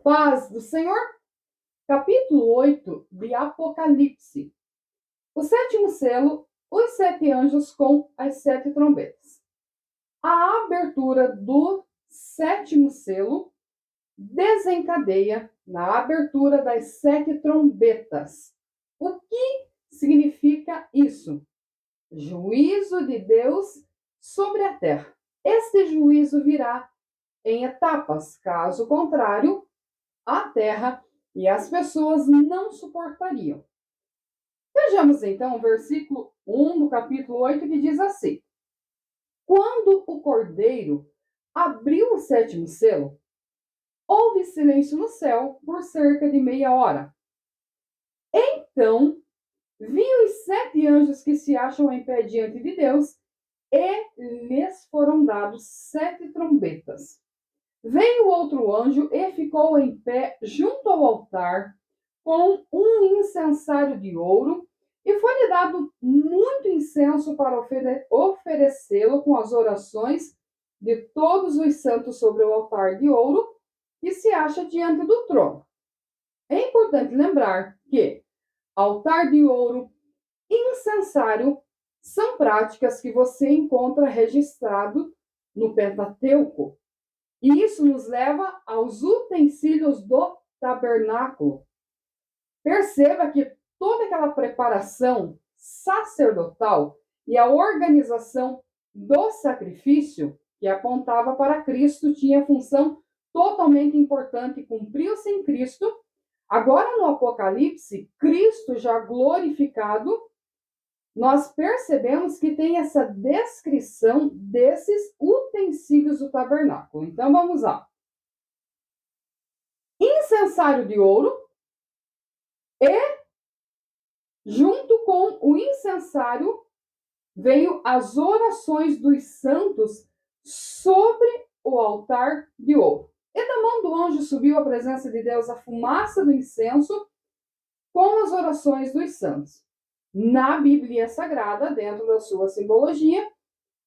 Paz do Senhor, capítulo 8 de Apocalipse. O sétimo selo, os sete anjos com as sete trombetas. A abertura do sétimo selo desencadeia na abertura das sete trombetas. O que significa isso? Juízo de Deus sobre a terra. Este juízo virá em etapas, caso contrário, a terra e as pessoas não suportariam. Vejamos então o versículo 1 do capítulo 8, que diz assim: Quando o cordeiro abriu o sétimo selo, houve silêncio no céu por cerca de meia hora. Então vi os sete anjos que se acham em pé diante de Deus, e lhes foram dados sete trombetas. Veio outro anjo e ficou em pé junto ao altar, com um incensário de ouro, e foi-lhe dado muito incenso para oferecê-lo com as orações de todos os santos sobre o altar de ouro que se acha diante do trono. É importante lembrar que altar de ouro e incensário são práticas que você encontra registrado no Pentateuco. E isso nos leva aos utensílios do tabernáculo. Perceba que toda aquela preparação sacerdotal e a organização do sacrifício que apontava para Cristo tinha função totalmente importante, cumpriu-se em Cristo. Agora, no Apocalipse, Cristo já glorificado, nós percebemos que tem essa descrição desses utensílios do tabernáculo. Então, vamos lá. Incensário de ouro e, junto com o incensário, veio as orações dos santos sobre o altar de ouro. E da mão do anjo subiu à presença de Deus a fumaça do incenso com as orações dos santos. Na Bíblia Sagrada, dentro da sua simbologia,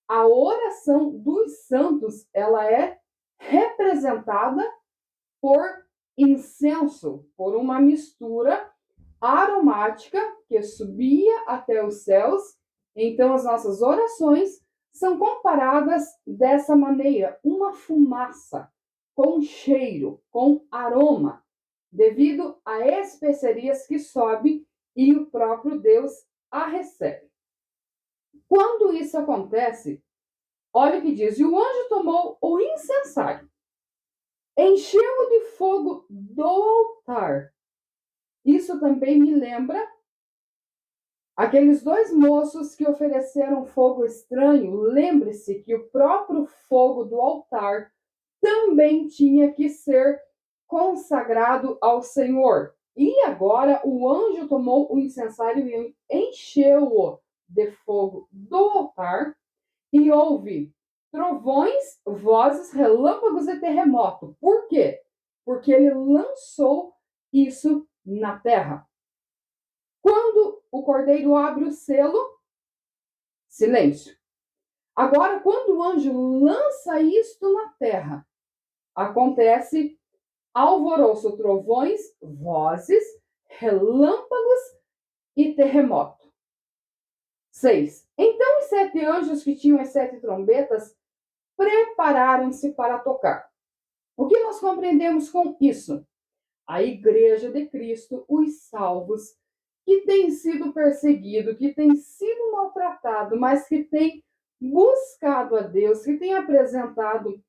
a oração dos santos, ela é representada por incenso, por uma mistura aromática que subia até os céus. Então, as nossas orações são comparadas dessa maneira, uma fumaça com cheiro, com aroma, devido a especiarias que sobe e o próprio Deus a recebe. Quando isso acontece, olha o que diz: e o anjo tomou o incensário, encheu-o de fogo do altar. Isso também me lembra aqueles dois moços que ofereceram fogo estranho. Lembre-se que o próprio fogo do altar também tinha que ser consagrado ao Senhor. E agora o anjo tomou o incensário e encheu-o de fogo do altar, e houve trovões, vozes, relâmpagos e terremoto. Por quê? Porque ele lançou isso na terra. Quando o cordeiro abre o selo, silêncio. Agora, quando o anjo lança isto na terra, acontece alvoroço, trovões, vozes, relâmpagos e terremoto. 6. Então os sete anjos que tinham as sete trombetas prepararam-se para tocar. O que nós compreendemos com isso? A igreja de Cristo, os salvos, que tem sido perseguido, que tem sido maltratado, mas que tem buscado a Deus, que tem apresentado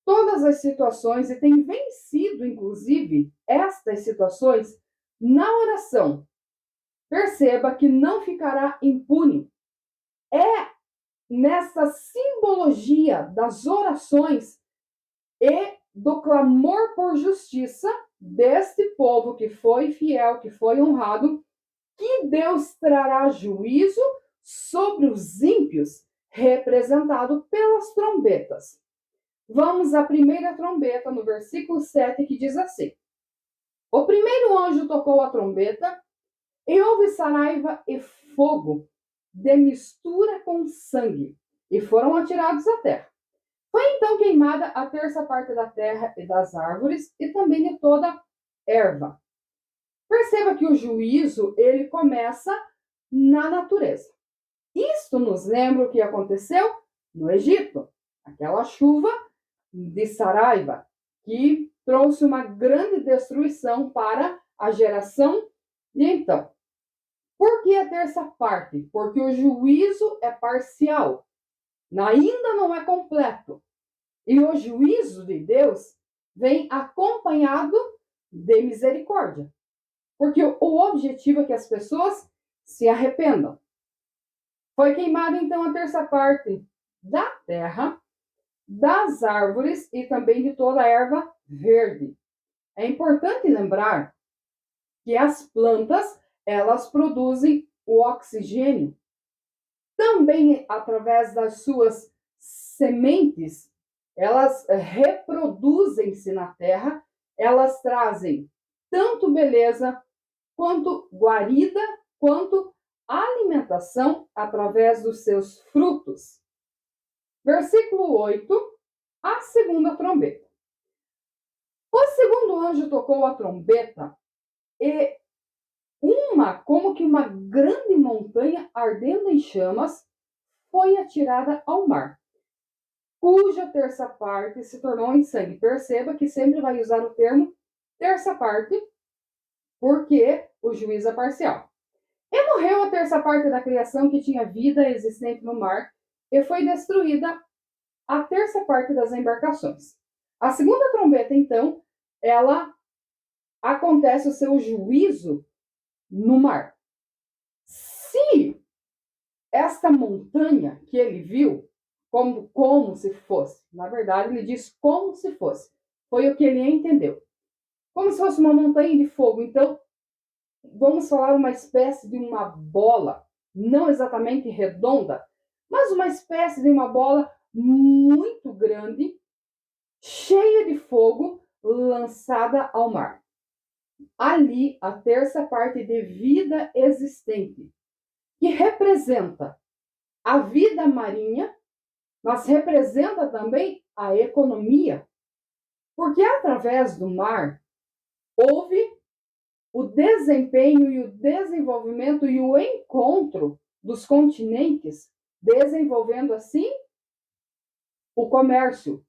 todas as situações e tem vencido, inclusive, estas situações na oração. Perceba que não ficará impune. É nessa simbologia das orações e do clamor por justiça deste povo que foi fiel, que foi honrado, que Deus trará juízo sobre os ímpios, representado pelas trombetas. Vamos à primeira trombeta, no versículo 7, que diz assim: O primeiro anjo tocou a trombeta, e houve saraiva e fogo, de mistura com sangue, e foram atirados à terra. Foi então queimada a terça parte da terra e das árvores e também de toda erva. Perceba que o juízo ele começa na natureza. Isto nos lembra o que aconteceu no Egito, aquela chuva de Saraiva, que trouxe uma grande destruição para a geração de então. Por que a terça parte? Porque o juízo é parcial, ainda não é completo. E o juízo de Deus vem acompanhado de misericórdia. Porque o objetivo é que as pessoas se arrependam. Foi queimada então a terça parte da terra, das árvores e também de toda a erva verde. É importante lembrar que as plantas, elas produzem o oxigênio. Também através das suas sementes, elas reproduzem-se na terra, elas trazem tanto beleza, quanto guarida, quanto alimentação através dos seus frutos. Versículo 8, a segunda trombeta. O segundo anjo tocou a trombeta e como que uma grande montanha ardendo em chamas foi atirada ao mar, cuja terça parte se tornou em sangue. Perceba que sempre vai usar o termo terça parte, porque o juízo é parcial. E morreu a terça parte da criação que tinha vida existente no mar, e foi destruída a terça parte das embarcações. A segunda trombeta, então, ela acontece o seu juízo no mar. Se esta montanha que ele viu, como se fosse, na verdade ele diz como se fosse, foi o que ele entendeu. Como se fosse uma montanha de fogo. Então, vamos falar uma espécie de uma bola, não exatamente redonda, mas uma espécie de uma bola muito grande, cheia de fogo, lançada ao mar. Ali, a terça parte de vida existente, que representa a vida marinha, mas representa também a economia, porque através do mar houve o desempenho e o desenvolvimento e o encontro dos continentes, desenvolvendo assim o comércio.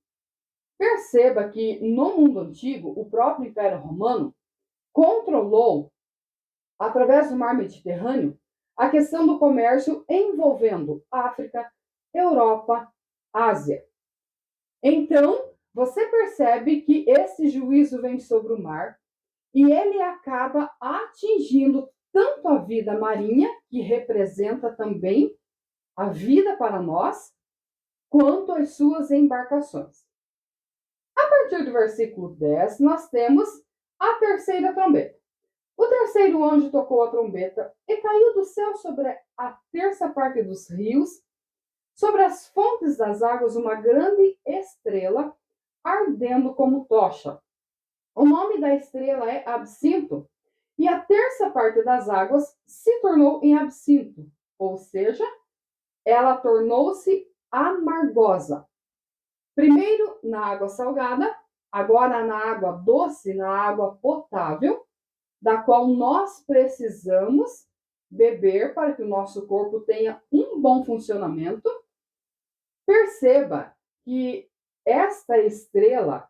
Perceba que no mundo antigo, o próprio Império Romano controlou, através do mar Mediterrâneo, a questão do comércio envolvendo África, Europa, Ásia. Então, você percebe que esse juízo vem sobre o mar e ele acaba atingindo tanto a vida marinha, que representa também a vida para nós, quanto as suas embarcações. A partir do versículo 10, nós temos a terceira trombeta. O terceiro anjo tocou a trombeta e caiu do céu sobre a terça parte dos rios, sobre as fontes das águas, uma grande estrela ardendo como tocha. O nome da estrela é Absinto, e a terça parte das águas se tornou em absinto, ou seja, ela tornou-se amargosa. Primeiro na água salgada, agora na água doce, na água potável, da qual nós precisamos beber para que o nosso corpo tenha um bom funcionamento. Perceba que esta estrela,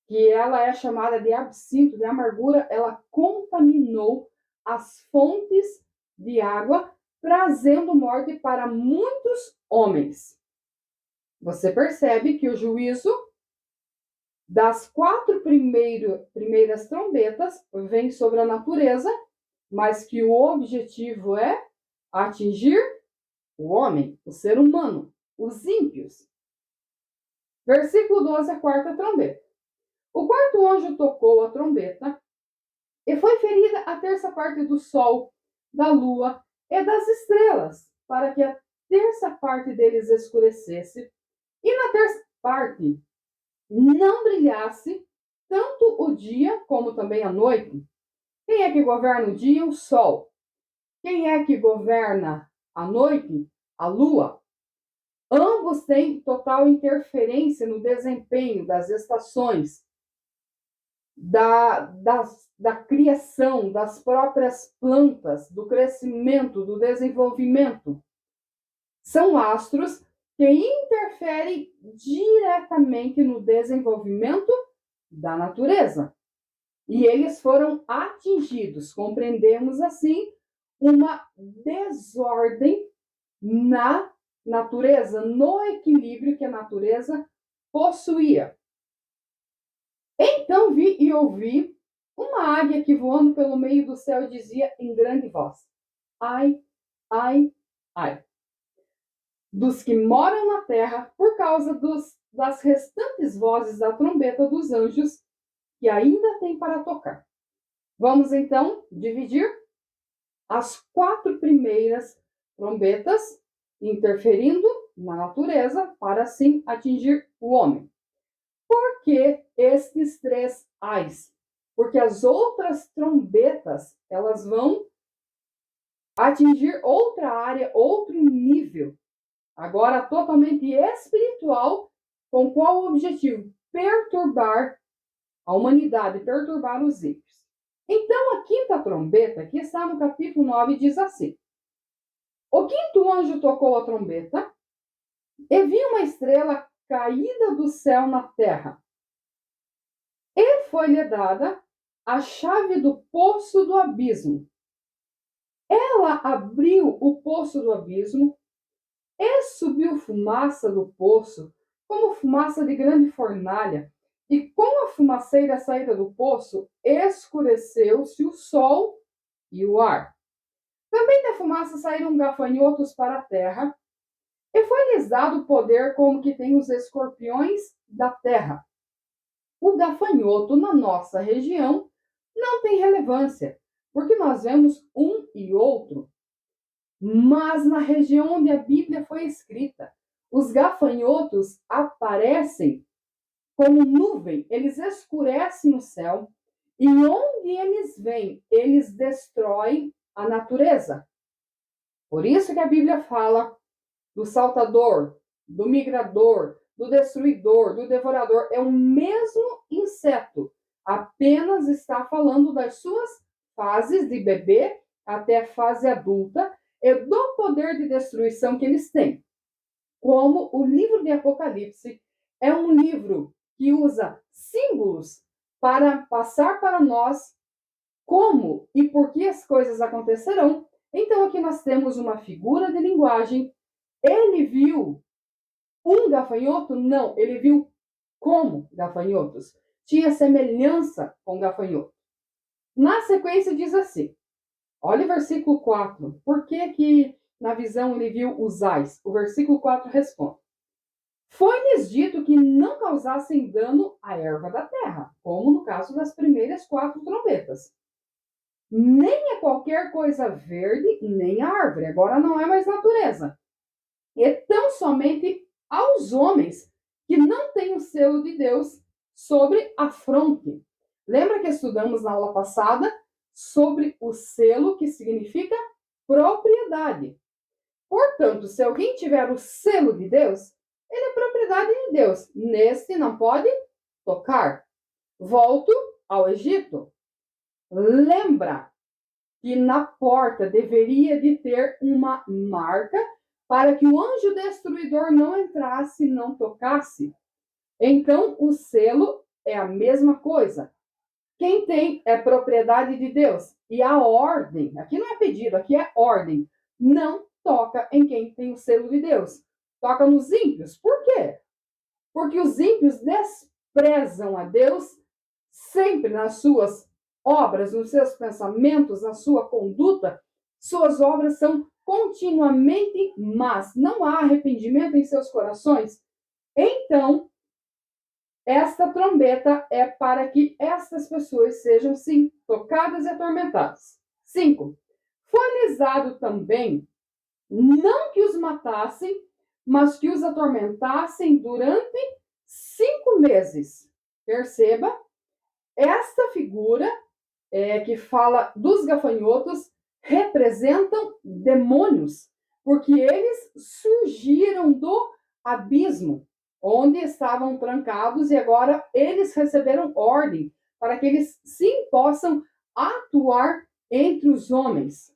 que ela é chamada de absinto, de amargura, ela contaminou as fontes de água, trazendo morte para muitos homens. Você percebe que o juízo das quatro primeiras trombetas vem sobre a natureza, mas que o objetivo é atingir o homem, o ser humano, os ímpios. Versículo 12, a quarta trombeta. O quarto anjo tocou a trombeta e foi ferida a terça parte do sol, da lua e das estrelas, para que a terça parte deles escurecesse e na terça parte não brilhasse tanto o dia como também a noite. Quem é que governa o dia? O sol. Quem é que governa a noite? A lua. Ambos têm total interferência no desempenho das estações, da criação das próprias plantas, do crescimento, do desenvolvimento. São astros que interferem diretamente no desenvolvimento da natureza. E eles foram atingidos, compreendemos assim, uma desordem na natureza, no equilíbrio que a natureza possuía. Então vi e ouvi uma águia que voando pelo meio do céu dizia em grande voz: ai, ai, ai, dos que moram na terra por causa das restantes vozes da trombeta dos anjos que ainda tem para tocar. Vamos então dividir as 4 primeiras trombetas interferindo na natureza para assim atingir o homem. Por que estes 3 ais? Porque as outras trombetas, elas vão atingir outra área, outro nível, agora totalmente espiritual, com qual objetivo? Perturbar a humanidade, perturbar os ímpios. Então, a 5ª trombeta, que está no capítulo 9, diz assim: o 5º anjo tocou a trombeta, e vi uma estrela caída do céu na terra, e foi-lhe dada a chave do poço do abismo. Ela abriu o poço do abismo, e subiu fumaça do poço, como fumaça de grande fornalha, e com a fumaceira saída do poço, escureceu-se o sol e o ar. Também da fumaça saíram gafanhotos para a terra, e foi-lhes dado poder como que tem os escorpiões da terra. O gafanhoto na nossa região não tem relevância, porque nós vemos um e outro. Mas na região onde a Bíblia foi escrita, os gafanhotos aparecem como nuvem, eles escurecem o céu, e onde eles vêm, eles destroem a natureza. Por isso que a Bíblia fala do saltador, do migrador, do destruidor, do devorador. É o mesmo inseto, apenas está falando das suas fases de bebê até a fase adulta e do poder de destruição que eles têm. Como o livro de Apocalipse é um livro que usa símbolos para passar para nós como e por que as coisas acontecerão. Então aqui nós temos uma figura de linguagem. Ele viu um gafanhoto? Não, ele viu como gafanhotos. Tinha semelhança com gafanhoto. Na sequência diz assim, olha o versículo 4. Por que na visão ele viu os ais? O versículo 4 responde: foi-lhes dito que não causassem dano à erva da terra, como no caso das primeiras 4 trombetas. Nem a qualquer coisa verde, nem a árvore. Agora não é mais natureza. E tão somente aos homens que não têm o selo de Deus sobre a fronte. Lembra que estudamos na aula passada sobre o selo, que significa propriedade. Portanto, se alguém tiver o selo de Deus, ele é propriedade de Deus. Neste não pode tocar. Volto ao Egito. Lembra que na porta deveria de ter uma marca para que o anjo destruidor não entrasse e não tocasse. Então, o selo é a mesma coisa. Quem tem é propriedade de Deus. E a ordem, aqui não é pedido, aqui é ordem. Não toca em quem tem o selo de Deus. Toca nos ímpios. Por quê? Porque os ímpios desprezam a Deus sempre nas suas obras, nos seus pensamentos, na sua conduta. Suas obras são continuamente más. Não há arrependimento em seus corações. Então, esta trombeta é para que estas pessoas sejam, sim, tocadas e atormentadas. 5. Foi-lhes dado também, não que os matassem, mas que os atormentassem durante 5 meses. Perceba, esta figura que fala dos gafanhotos representam demônios, porque eles surgiram do abismo, onde estavam trancados, e agora eles receberam ordem para que eles sim possam atuar entre os homens.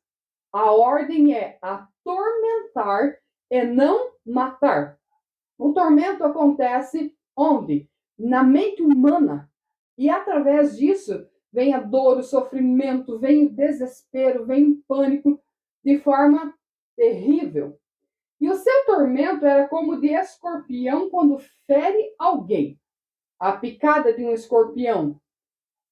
A ordem é atormentar e não matar. O tormento acontece onde? Na mente humana. E através disso vem a dor, o sofrimento, vem o desespero, vem o pânico de forma terrível. E o seu tormento era como de escorpião quando fere alguém. A picada de um escorpião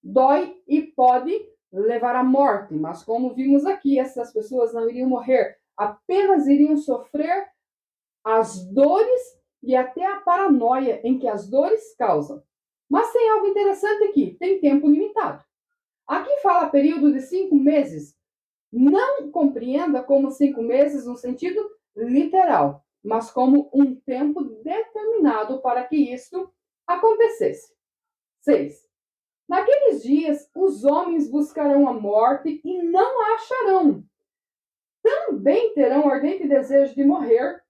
dói e pode levar à morte, mas como vimos aqui, essas pessoas não iriam morrer, apenas iriam sofrer as dores e até a paranoia em que as dores causam. Mas tem algo interessante aqui, tem tempo limitado. Aqui fala período de 5 meses. Não compreenda como 5 meses no sentido literal, mas como um tempo determinado para que isso acontecesse. 6. Naqueles dias, os homens buscarão a morte e não a acharão. Também terão ardente desejo de morrer,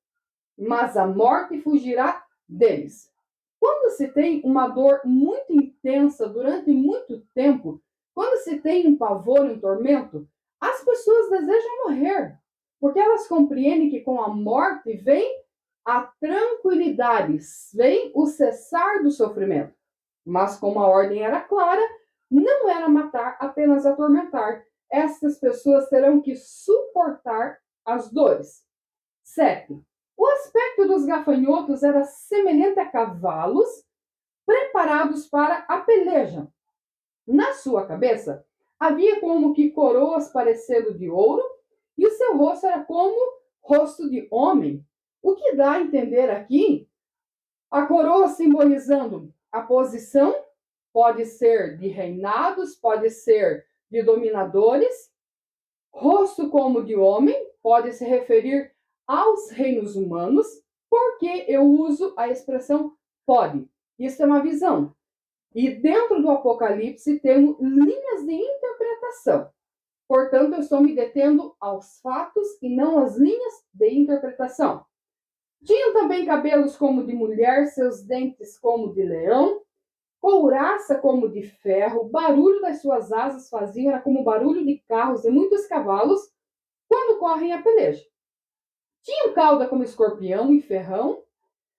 mas a morte fugirá deles. Quando se tem uma dor muito intensa durante muito tempo, quando se tem um pavor, um tormento, as pessoas desejam morrer, porque elas compreendem que com a morte vem a tranquilidade, vem o cessar do sofrimento. Mas como a ordem era clara, não era matar, apenas atormentar. Estas pessoas terão que suportar as dores. 7. O aspecto dos gafanhotos era semelhante a cavalos preparados para a peleja. Na sua cabeça havia como que coroas parecendo de ouro, e o seu rosto era como rosto de homem. O que dá a entender aqui, a coroa simbolizando a posição, pode ser de reinados, pode ser de dominadores. Rosto como de homem, pode se referir aos reinos humanos. Porque eu uso a expressão pode? Isso é uma visão. E dentro do Apocalipse temos linhas de interpretação. Portanto, eu estou me detendo aos fatos e não às linhas de interpretação. Tinham também cabelos como de mulher, seus dentes como de leão, couraça como de ferro, barulho das suas asas faziam era como barulho de carros e muitos cavalos quando correm a peleja. Tinham cauda como escorpião e ferrão.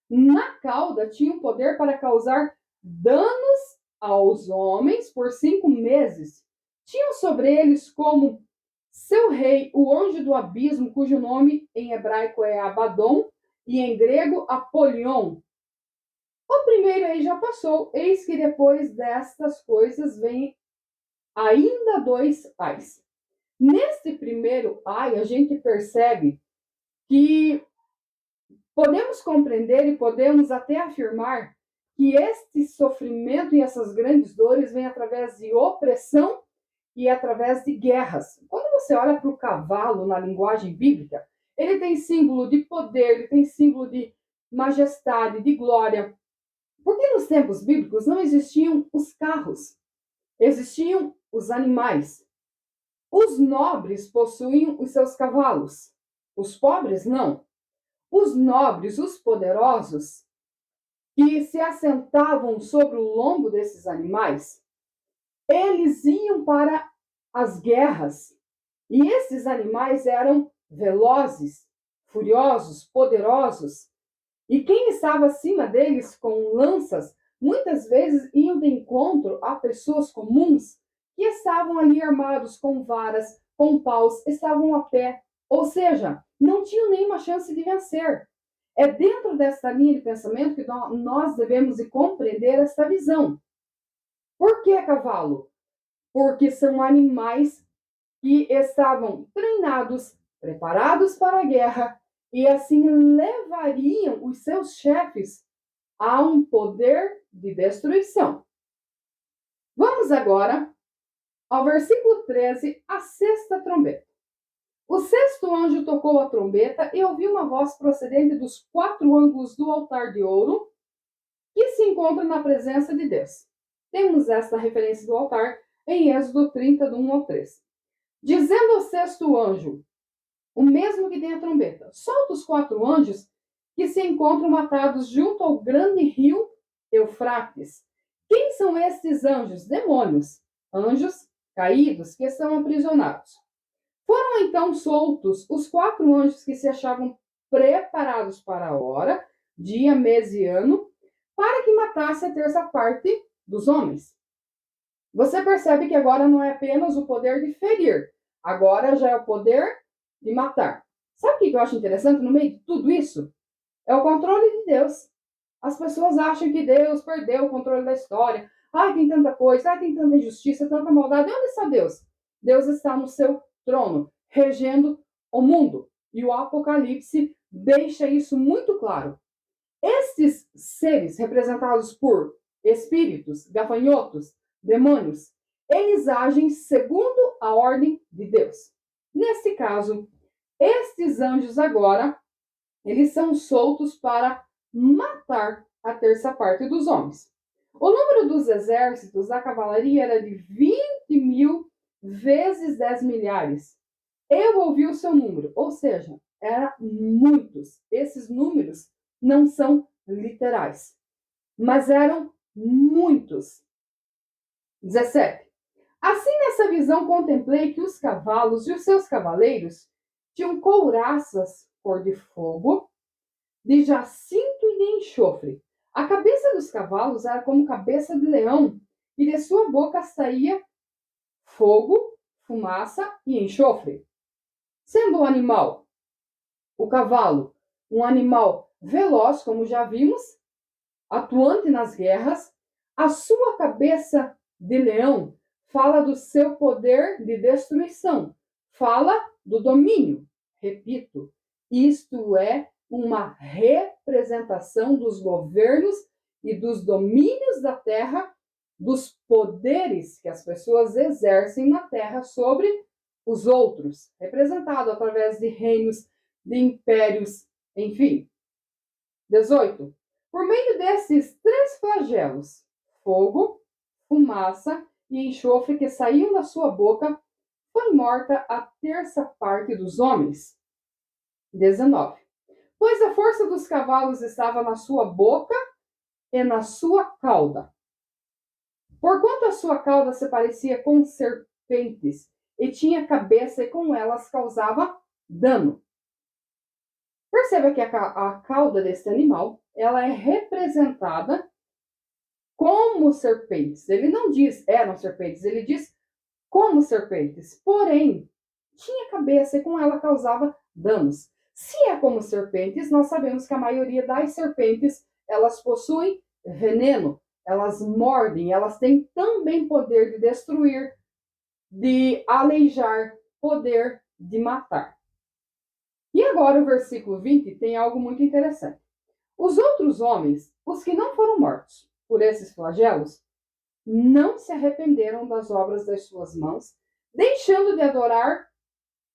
Na cauda tinham poder para causar danos aos homens por 5 meses. Tinham sobre eles como seu rei o anjo do abismo, cujo nome em hebraico é Abaddon e em grego Apolion. O primeiro aí já passou, eis que depois destas coisas vem ainda 2 ais. Neste primeiro ai, a gente percebe que podemos compreender e podemos até afirmar que este sofrimento e essas grandes dores vêm através de opressão e através de guerras. Quando você olha para o cavalo na linguagem bíblica, ele tem símbolo de poder, ele tem símbolo de majestade, de glória. Porque nos tempos bíblicos não existiam os carros, existiam os animais. Os nobres possuíam os seus cavalos, os pobres não. Os nobres, os poderosos, que se assentavam sobre o lombo desses animais, eles iam para as guerras. E esses animais eram velozes, furiosos, poderosos. E quem estava acima deles com lanças, muitas vezes iam de encontro a pessoas comuns que estavam ali armados com varas, com paus, estavam a pé. Ou seja, não tinham nenhuma chance de vencer. É dentro dessa linha de pensamento que nós devemos de compreender esta visão. Por que cavalo? Porque são animais que estavam treinados, preparados para a guerra, e assim levariam os seus chefes a um poder de destruição. Vamos agora ao versículo 13, a 6ª trombeta. O 6º anjo tocou a trombeta e ouviu uma voz procedente dos 4 ângulos do altar de ouro que se encontra na presença de Deus. Temos esta referência do altar em Êxodo 30, do 1 ao 3. Dizendo ao 6º anjo, o mesmo que tem a trombeta, solta os 4 anjos que se encontram matados junto ao grande rio Eufrates. Quem são estes anjos? Demônios, anjos caídos que estão aprisionados. Foram então soltos os 4 anjos que se achavam preparados para a hora, dia, mês e ano, para que matasse a terça parte dos homens. Você percebe que agora não é apenas o poder de ferir, agora já é o poder de matar. Sabe o que eu acho interessante no meio de tudo isso? É o controle de Deus. As pessoas acham que Deus perdeu o controle da história. Ai, tem tanta coisa, ai, tem tanta injustiça, tanta maldade. Onde está Deus? Deus está no seu trono, regendo o mundo. E o Apocalipse deixa isso muito claro. Estes seres representados por espíritos, gafanhotos, demônios, eles agem segundo a ordem de Deus. Neste caso, estes anjos agora, eles são soltos para matar a terça parte dos homens. O número dos exércitos da cavalaria era de 20.000 vezes 10 milhares. Eu ouvi o seu número, ou seja, eram muitos. Esses números não são literais, mas eram muitos. 17. Assim, nessa visão, contemplei que os cavalos e os seus cavaleiros tinham couraças cor de fogo, de jacinto e de enxofre. A cabeça dos cavalos era como cabeça de leão, e de sua boca saía fogo, fumaça e enxofre. Sendo o animal, o cavalo, um animal veloz, como já vimos, atuante nas guerras, a sua cabeça de leão fala do seu poder de destruição, fala do domínio. Repito, isto é uma representação dos governos e dos domínios da terra, dos poderes que as pessoas exercem na terra sobre os outros, representado através de reinos, de impérios, enfim. 18. Por meio desses 3 flagelos, fogo, fumaça e enxofre que saíam da sua boca, foi morta a terça parte dos homens. 19. Pois a força dos cavalos estava na sua boca e na sua cauda. Porquanto a sua cauda se parecia com serpentes e tinha cabeça e com elas causava dano. Perceba que a cauda deste animal, ela é representada como serpentes. Ele não diz eram serpentes, ele diz como serpentes. Porém, tinha cabeça e com ela causava danos. Se é como serpentes, nós sabemos que a maioria das serpentes, elas possuem veneno, elas mordem, elas têm também poder de destruir, de aleijar, poder de matar. E agora o versículo 20 tem algo muito interessante. Os outros homens, os que não foram mortos por esses flagelos, não se arrependeram das obras das suas mãos, deixando de adorar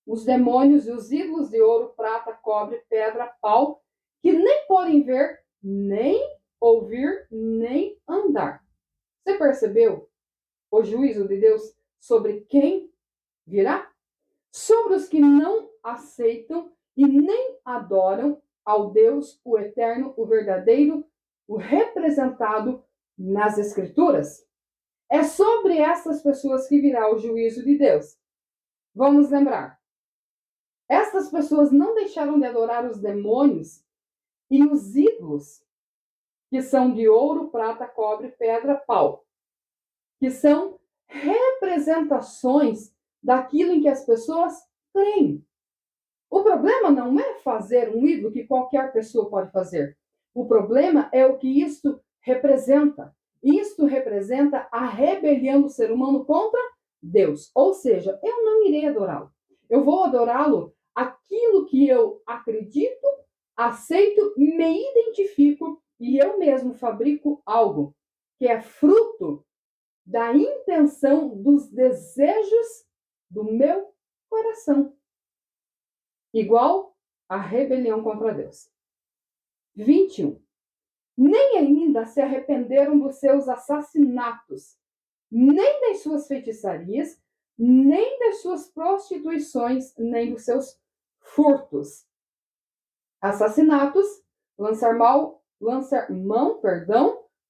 os demônios e os ídolos de ouro, prata, cobre, pedra, pau, que nem podem ver, nem ouvir, nem andar. Você percebeu o juízo de Deus sobre quem virá? Sobre os que não aceitam e nem adoram ao Deus, o eterno, o verdadeiro, o representado nas Escrituras. É sobre essas pessoas que virá o juízo de Deus. Vamos lembrar. Essas pessoas não deixaram de adorar os demônios e os ídolos, que são de ouro, prata, cobre, pedra, pau, que são representações daquilo em que as pessoas creem. O problema não é fazer um ídolo que qualquer pessoa pode fazer. O problema é o que isto representa. Isto representa a rebelião do ser humano contra Deus. Ou seja, eu não irei adorá-lo. Eu vou adorá-lo aquilo que eu acredito, aceito, me identifico e eu mesmo fabrico algo que é fruto da intenção, dos desejos do meu coração. Igual a rebelião contra Deus. 21. Nem ainda se arrependeram dos seus assassinatos, nem das suas feitiçarias, nem das suas prostituições, nem dos seus furtos. Assassinatos lançar mão,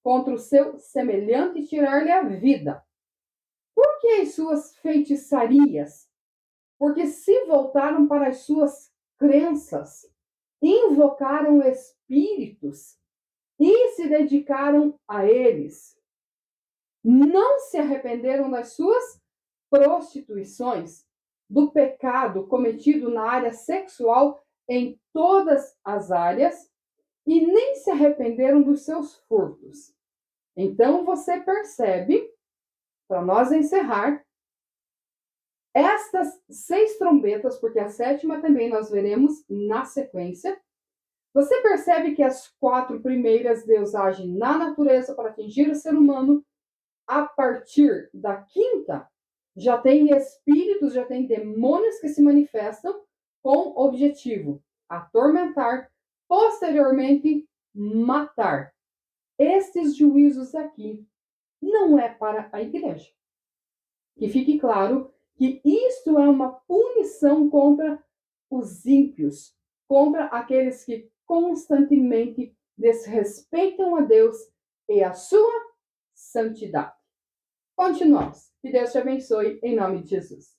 contra o seu semelhante e tirar-lhe a vida. Por que as suas feitiçarias? Porque se voltaram para as suas crenças, invocaram espíritos e se dedicaram a eles. Não se arrependeram das suas prostituições, do pecado cometido na área sexual em todas as áreas e nem se arrependeram dos seus furtos. Então você percebe, para nós encerrar, estas 6 trombetas, porque a 7ª também nós veremos na sequência. Você percebe que as 4 primeiras Deus age na natureza para atingir o ser humano. A partir da 5ª, já tem espíritos, já tem demônios que se manifestam com o objetivo atormentar, posteriormente matar. Estes juízos aqui não é para a igreja. Que fique claro que isto é uma punição contra os ímpios, contra aqueles que constantemente desrespeitam a Deus e a sua santidade. Continuamos. Que Deus te abençoe em nome de Jesus.